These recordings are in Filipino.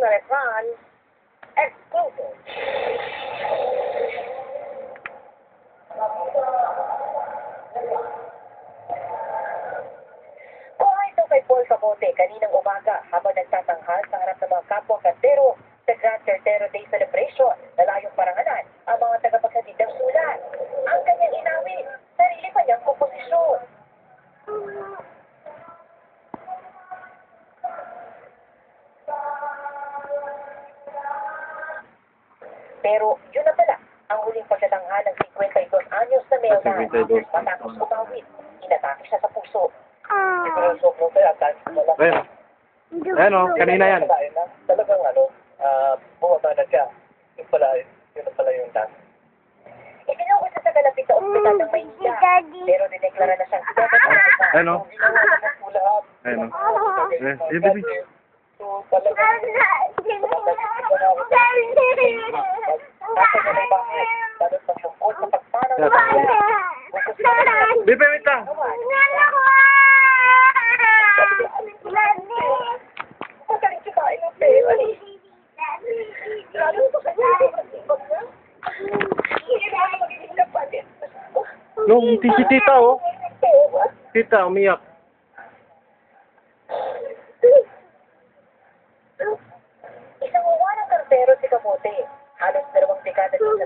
Planet Run exclusive. Kuha ito kay Paul Camote kaninang umaga habang nagtatanghal sa harap ng mga kapwa kantero sa Grand Cartero Day Celebration na layong parangalan ang mga tagapaghatid ng sulat. Ang kanyang inawit, sarili pa niyang komposisyon. Pero yun na pala, ang huling pagtatanghal ng 52 anyos na mailman matapos umawit, inatake siya sa puso. Ayun o, kanina yan. Talagang bumaba na siya. Yun na pala yung task. Itinawag siya sa kalapit na ospital ng Maynila, pero dineklara na siyang Ayun o. Lahat. Ayun o. Eh, baby. So, talagang Lalo sa tungkol sa pagpanaw ng Baby, wait lang. magaling siya kain ng pera. Lalo sa kanya, masipag na. Hindi na magiging kapalit. No, hindi si tita o. Tita, umiyak. Isang uwanang kartero si Camote. Halos 2 dekada din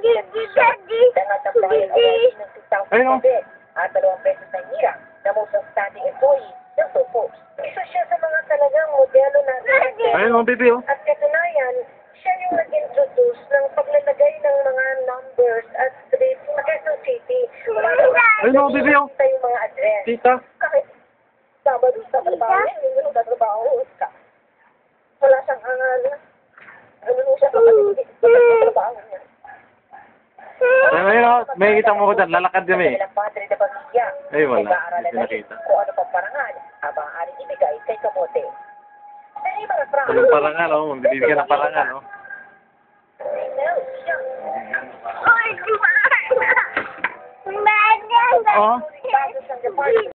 sa dangat ng bahay ng awardee ng 2007 at 2 beses na hirang na most outstanding employee ng Sophos. Isa siya sa mga talagang modelo natin. Ayun o, baby o. At katunayan, siya yung nag-introduce ng paglalagay ng mga numbers at streets sa Quezon City. Ayun o, baby o. Kita yung mga address. Tita. Kahit Sabado sa trabaho, hindi mo tatrabaho ka. Wala siyang ano siya kapatid sa trabaho niya. Ayun o, may kita mo ko dyan. Lalakad kami. Ang padre de pamilya. Ay, wala. Nag-aaralan Hindi na rin nakita. kung ano pang parangal ang maaaring ibigay kay Camote. Sa ibang front, Anong parangal o? Magbibigyan ng parangal o. siya. Oh. Bago siyang department.